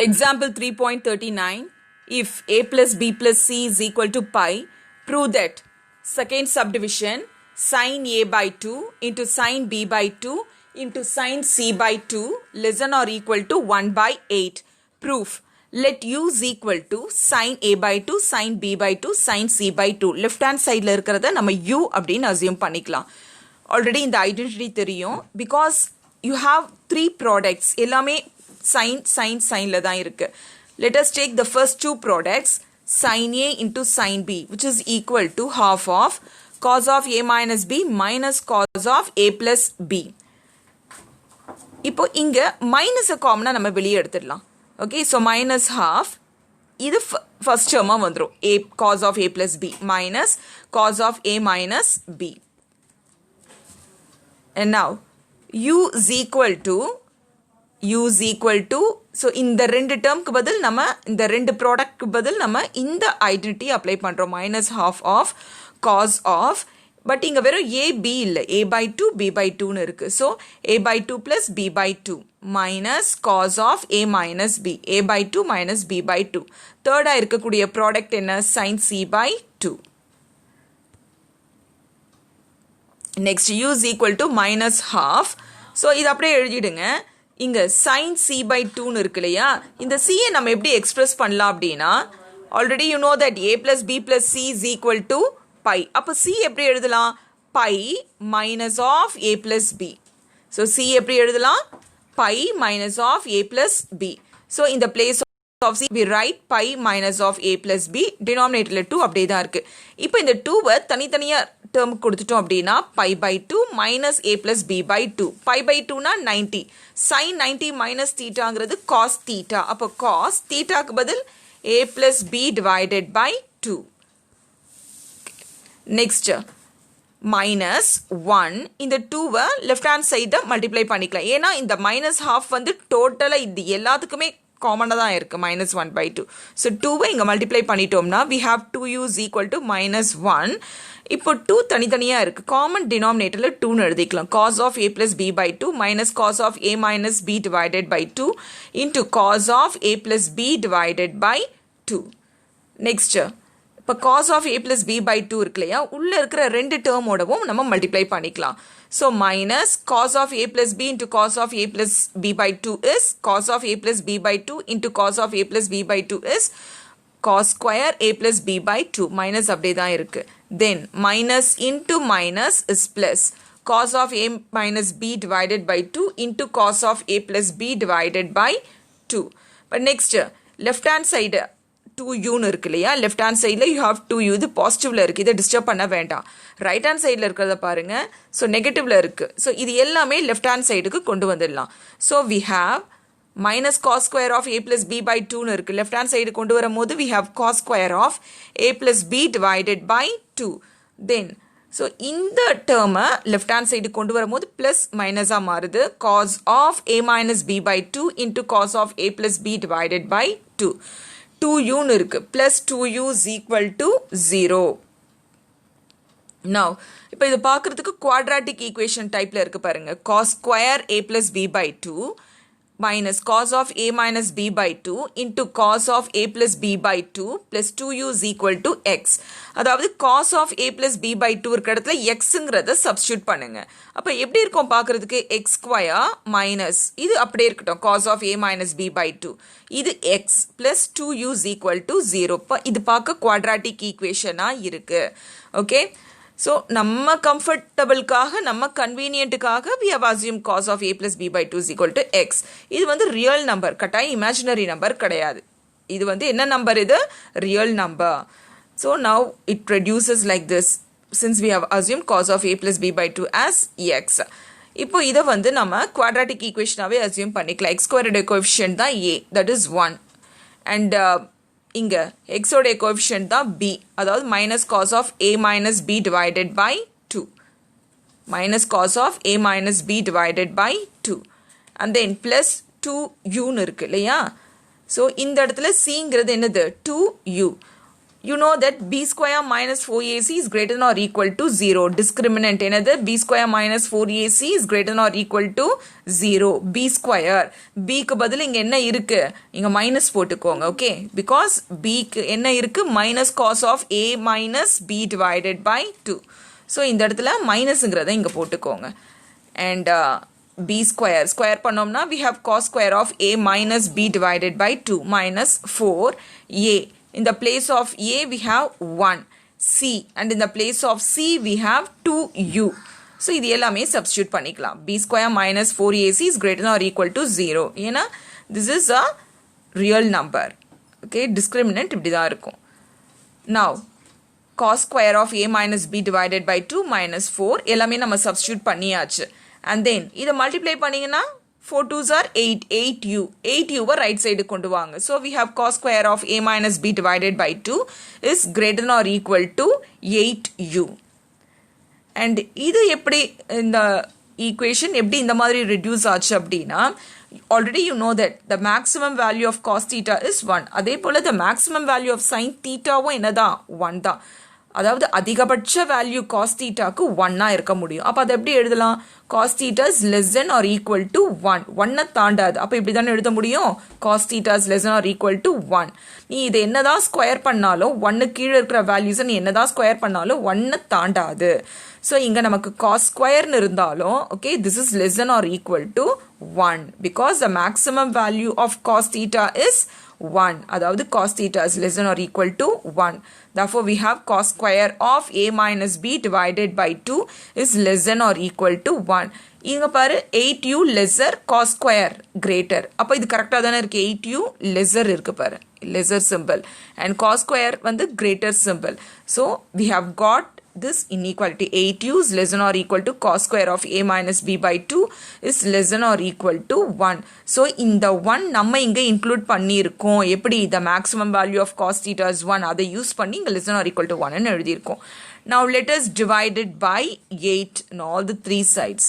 Example 3.39. If a plus b plus c is equal to pi, prove that second subdivision sin a by 2 into sin b by 2 into sin c by 2 less than or equal to 1 by 8. Proof. Let u is equal to sin a by 2 sin b by 2 sin c by 2. Left hand side ல இருக்கிறத நம்ம u அப்படின்னு assume பண்ணிக்கலாம். Already இந்த identity தெரியும். Because you have three products. எல்லாமே sin ல தான் இருக்கு. Let us take the first two products, sin a into sin b, which is equal to half of cos of a minus b minus cos of a plus b. இப்போ இங்க minus காமனா நம்ம வெளியே எடுத்துடலாம். Okay, so minus half, இது first term வந்துரும், a cos of a plus b minus cos of a minus b. And now u is equal to so இந்த ரெண்டு டேர்ம்க்கு பதில் நம்ம இந்த ரெண்டு ப்ராடக்ட்க்கு பதில் நம்ம இந்த ஐடென்டிட்டி அப்ளை பண்றோம், minus half of cos of, but இங்க வெறும் a b இல்ல, a by 2 b by 2 இருக்கு. so a by 2 plus b by 2 minus cos of a minus b, a by 2 minus b by 2. தேர்டா இருக்கக்கூடிய product என்ன, sin c by 2. next u is equal to minus half. so இது அப்படியே எழுதிடுங்க. இங்க sin c by 2 இருக்கு இல்லையா, இந்த c நம்ம எப்படி எக்ஸ்பிரஸ் பண்ணலாம் அப்படின்னா, already you know that a plus b plus c is equal to pi. அப்ப c எப்படி எழுதலாம், pi minus of a plus b. so c எப்படி எழுதலாம், pi minus of a plus b. so in the place of c we write pi minus of a plus b, denominatorல 2 அப்படியே தான் இருக்கு. இப்போ இந்த 2 தனித்தனியா டேர்ம் கொடுத்துட்டோம் அப்படின்னா pi by 2 minus a plus b by 2. pi by 2 னா 90, sin 90 minus thetaங்கிறது cos theta. அப்போ cos thetaக்கு பதில் a plus b divided by 2. next minus 1, இந்த 2 left hand side multiply பண்ணிக்கலாம். ஏன்னா இந்த minus half வந்து டோட்டலா இது எல்லாத்துக்குமே காமனா தான் இருக்கு, minus 1 by 2. so 2 இங்க multiply பண்ணிட்டோம்னா we have 2u is equal to minus 1. இப்போ 2 தனித்தனியா இருக்கு, காமன் டினாமினேட்டர்ல 2 னு எழுதிக்கலாம். cos of a plus b by 2 minus cos of a minus b divided by 2 into cos of a plus b divided by 2. next இப்போ cos of a plus b by 2 இருக்கு இல்லையா, உள்ள இருக்கிற ரெண்டு டேர்மோடவும் நம்ம மல்டிப்ளை பண்ணிக்கலாம். so minus cos of a plus b into cos of a plus b by 2 is cos of a plus b by 2 into cos of a plus b by 2 is cos square a plus b by 2. minus அப்படியே தான் இருக்கு. then minus into minus is plus cos of a minus b divided by 2 into cos of a plus b divided by 2. but next left hand side 2u னு இருக்கு இல்லையா, left hand sideல you have 2u, இது பாசிட்டிவ்ல இருக்கு, இதை disturb பண்ண வேண்டாம். Right hand சைடில் இருக்கிறத பாருங்க, ஸோ நெகட்டிவ்ல இருக்கு. ஸோ இது எல்லாமே லெஃப்ட் ஹேண்ட் சைடுக்கு கொண்டு வந்துடலாம். So we have minus cos square of a plus b by 2 னு இருக்கு, லெஃப்ட் ஹேண்ட் சைடு கொண்டு வரும்போது we have cos square of a plus b divided by 2. then so இந்த டேர்மை லெஃப்ட் ஹேண்ட் சைடு கொண்டு வரும்போது பிளஸ் மைனஸாக மாறுது, cos of a minus b by 2 into cos of a plus b divided by 2. 2u னு இருக்கு, plus 2u is equal to 0. now இப்போ இது பார்க்கறதுக்கு quadratic equation டைப்ல இருக்கு பாருங்க, cos square a plus b by 2 minus cos of a minus b by 2 into cos of a plus b by 2 plus 2u is equal to x. அதாவது cos of a plus b by 2 இருக்கிற இடத்துல xங்கிறத substitute பண்ணுங்க. அப்ப எப்படி இருக்கும் பார்க்கிறதுக்கு, x square minus இது அப்படியே இருக்கட்டும், cos of a minus b by 2, இது x plus 2u is equal to 0. இது பார்க்க quadratic equation இருக்கு. ஓகே, ஸோ நம்ம கம்ஃபர்டபுளுக்காக நம்ம கன்வீனியன்ட்டுக்காக we have assumed cos of a plus b by 2 is equal to x. இது வந்து ரியல் நம்பர், கட்டாயம் imaginary number கிடையாது. இது வந்து என்ன நம்பர், இது real number. So now it reduces like this since we have assumed cos of a plus b by 2 as x. இப்போ இதை வந்து நம்ம குவாட்ராட்டிக் ஈக்குவேஷனாகவே அசியூம் பண்ணிக்கலாம். x ஸ்கொயரோட கோஎஃபிஷியன்ட் தான் a, that is 1. அண்ட் இங்க x ஓட கோஎஃபிஷியன்ட் தான் b, அதாவது minus cos of a minus b divided by 2. minus cos of a minus b divided by 2. and then plus 2u னு இருக்கு இல்லையா, ஸோ இந்த இடத்துல cங்கிறது என்னது 2u. you know that b square minus 4ac is greater than or equal to 0. Discriminant என்னது b square minus 4ac is greater than or equal to 0. b square b க்கு பதில் இங்க என்ன இருக்கு, இங்க மைனஸ் போட்டுக்கோங்க. ஓகே, because b க்கு என்ன இருக்கு, minus cos of a minus b divided by 2. So இந்த இடத்துல மைனஸ்ங்கிறத இங்க போட்டுக்கோங்க. and b square square பண்ணோம்னா we have cos square of a minus b divided by 2 minus 4a. In the place of a we have 1 c and in the place of c we have 2u. So இது எல்லாமே substitute பண்ணிக்கலாம். b square minus 4ac is greater than or equal to 0. ஏன்னா this is a real number. Okay, discriminant இப்படி தான் இருக்கும். Now cos square of a minus b divided by 2 minus 4 எல்லாமே நம்ம substitute பண்ணியாச்சு. And then இதை multiply பண்ணீங்கன்னா 4 2s are 8, 8u. 8u right side கொண்டு வாங்க. So we have cos square of a minus b divided by 2 is greater than or equal to 8u. And இது எப்படி இந்த equation எப்படி இந்த மாதிரி reduce ஆச்சு அப்படின்னா, already you know that the maximum value of cos theta is 1. அதே போல the maximum value of sin thetaவும் என்னதான் 1 தான். அதாவது அதிகபட்ச வேல்யூ cos thetaக்கு 1 இருக்க முடியும். அப்போ அதை எப்படி எழுதலாம், cos theta is less than or equal to 1. 1 தாண்டாது. அப்போ இப்படி தானே எழுத முடியும், cos theta is less than or equal to 1. நீ இதை என்னதான் ஸ்கொயர் பண்ணாலும் 1 கீழே இருக்கிற வேல்யூஸை நீ என்னதான் ஸ்கொயர் பண்ணாலும் 1 தாண்டாது. ஸோ இங்கே நமக்கு cos ஸ்கொயர்னு இருந்தாலும் okay, this is less than or equal to 1 because the maximum value of cos theta is 1. அதாவது cos theta is less than or equal to 1. Therefore, we have cos square of a minus b divided by 2 is less than or equal to 1. இங்க பாரு 8u lesser cos square greater. அப்போ இது கரெக்டாக தானே இருக்கு, 8u lesser இருக்கு பாரு, lesser symbol and cos square வந்து greater symbol. So, we have got this inequality. 8u is less than or equal to cos square of a minus b by 2 is less than or equal to 1. So இந்த 1 நம்ம இங்க include பண்ணியிருக்கோம். எப்படி the maximum value of cos theta is 1, அதை use பண்ணி இங்க less than or equal to 1 ன்னு எழுதியிருக்கோம். Now let us divide it by 8 in all the three sides.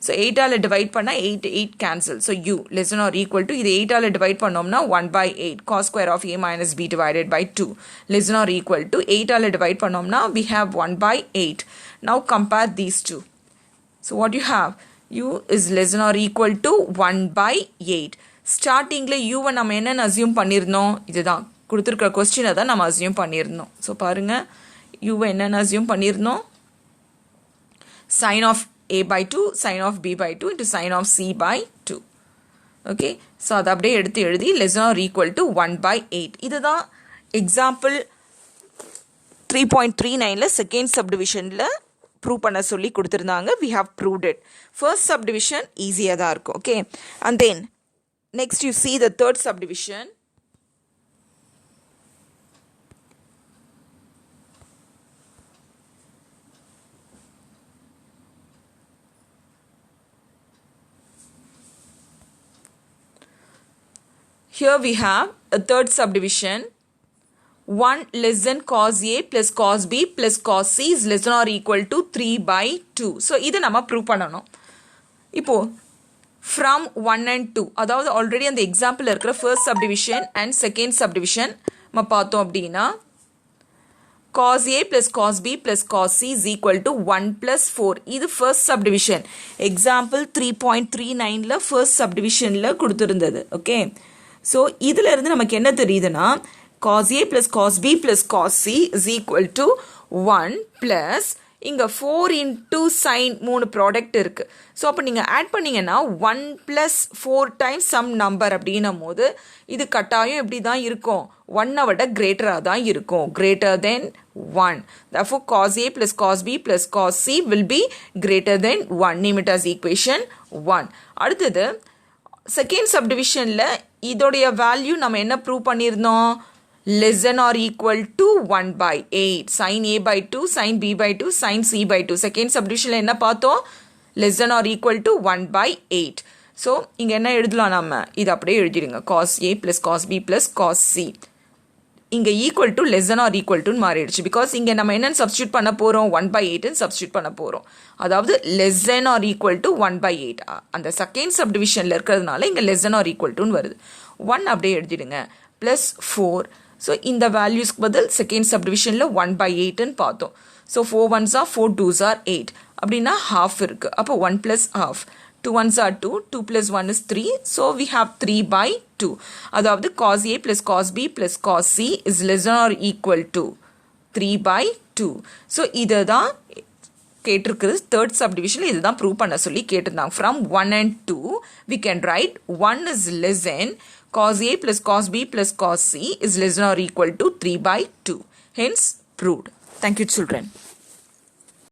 So 8 ஆல divide பண்ணா 8 cancel. So u less than or equal to இது 8 ஆல divide பண்ணோம்னா 1 by 8 cos square of a minus b divided by 2 less than or equal to 8 ஆல divide பண்ணோம்னா we have 1 by 8. Now compare these two. So what you have, u is less than or equal to 1 by 8. ஸ்டார்டிங்ல u வை நம்ம என்னன்னு assume பண்ணியிருந்தோம், இதுதான் கொடுத்துருக்கிற கொஸ்டினை தான் நம்ம அசியூம் பண்ணியிருந்தோம். ஸோ பாருங்க u வை என்னன்னு அசியூம் பண்ணியிருந்தோம், sin of a by 2 sin of b by 2 into sin of c by 2. Okay, so அதை அப்படியே எடுத்து எழுதி less than or equal to 1 by 8. இதுதான் எக்ஸாம்பிள் 3.39ல செகண்ட் சப்டிவிஷனில் ப்ரூவ் பண்ண சொல்லி கொடுத்துருந்தாங்க. we have proved it. first subdivision ஈஸியாக தான் இருக்கும். okay, and then next you see the third subdivision. Here we have a third subdivision. 1 less than cos A plus cos B plus cos C is less than or equal to 3 by 2. So, இது நம்ம prove பண்ணணும். இப்போ from 1 and 2, அதாவது already அந்த example இருக்கிற first subdivision and second subdivision நம்ம பார்த்தோம் அப்படின்னா cos A plus cos B plus cos C is equal to 1 plus 4. இது first subdivision. Example 3.39ல first subdivisionல கொடுத்திருந்தது. Okay. So, இதில் இருந்து நமக்கு என்ன தெரியுதுன்னா cos A plus cos B plus cos C is equal to 1 plus இங்க 4 into sin 3 ப்ராடக்ட் இருக்கு. So அப்போ நீங்கள் ஆட் பண்ணீங்கன்னா 1 plus 4 times some number அப்படின்னும் போது இது கட்டாயம் எப்படி தான் இருக்கும், 1 விட கிரேட்டராக தான் இருக்கும், greater than 1. Therefore, cos A plus cos B plus cos C will be greater than 1. Name it as equation 1. அடுத்தது செகண்ட் சப்டிவிஷனில் இதோடைய வேல்யூ நம்ம என்ன ப்ரூவ் பண்ணியிருந்தோம், less than or equal to 1 by 8 sin A by 2 sin B by 2 sin C by 2. Second சப்டிவிஷனில் என்ன பார்த்தோம், less than or equal to 1 by 8. So இங்கே என்ன எழுதலாம், நம்ம இது அப்படியே எழுதிடுங்க cos A plus cos B plus cos C. இங்கே equal to less than or equal to மாறிடுச்சு. பிகாஸ் இங்கே நம்ம என்னென்னு சப்ஸ்டியூட் பண்ண போகிறோம், 1 by 8ன்னு சப்ஸ்டியூட் பண்ண போகிறோம். அதாவது less than or equal to 1 by 8. அந்த செகண்ட் சப்டிவிஷனில் இருக்கிறதுனால இங்கே less than or equal toன்னு வருது. 1 அப்படியே எழுதிடுங்க ப்ளஸ் 4 ஸோ இந்த வேல்யூஸ்க்கு பதில் செகண்ட் சப்டிவிஷனில் 1/8ன்னு பார்த்தோம். So 4 1s are 4 2s are 8 அப்படின்னா ஹாஃப் இருக்குது. அப்போ 1 + half. 2 1s are 2, 2 + 1 is 3, so we have 3/2. அதாவது cos A plus cos B plus cos C is less than or equal to 3/2. So இதை தான் கேட்டிருக்குது. Third சப்டிவிஷனில் இதுதான் ப்ரூவ் பண்ண சொல்லி கேட்டிருந்தாங்க. From 1 and 2 we can write 1 is less than cos A plus cos B plus cos C is less than or equal to 3/2. Hence proved. Thank you, children.